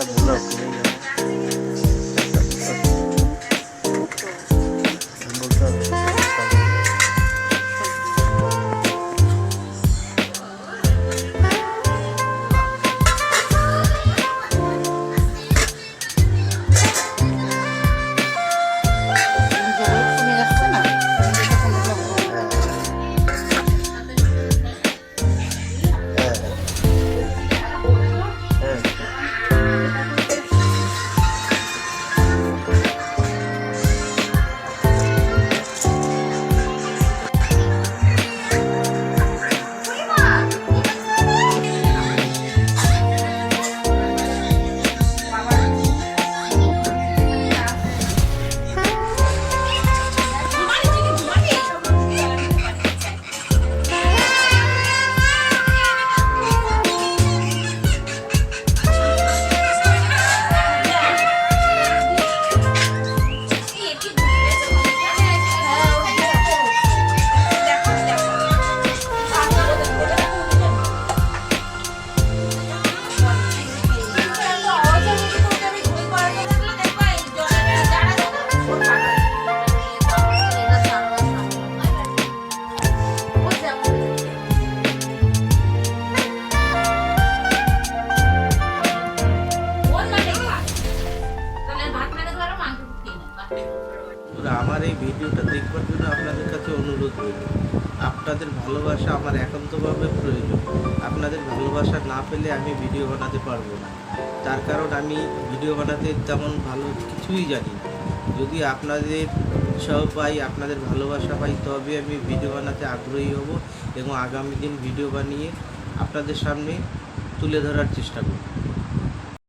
একটা ব্লগ বলতে হবে। আমার এই ভিডিওটা দেখবার জন্য আপনাদের কাছে অনুরোধ রইল। আপনাদের ভালোবাসা আমার একান্তভাবে প্রয়োজন। আপনাদের ভালোবাসা না পেলে আমি ভিডিও বানাতে পারবো না। তার কারণ আমি ভিডিও বানাতে তেমন ভালো কিছুই জানি না। যদি আপনাদের উৎসাহ পাই, আপনাদের ভালোবাসা পাই, তবে আমি ভিডিও বানাতে আগ্রহী হব এবং আগামী দিন ভিডিও বানিয়ে আপনাদের সামনে তুলে ধরার চেষ্টা করব।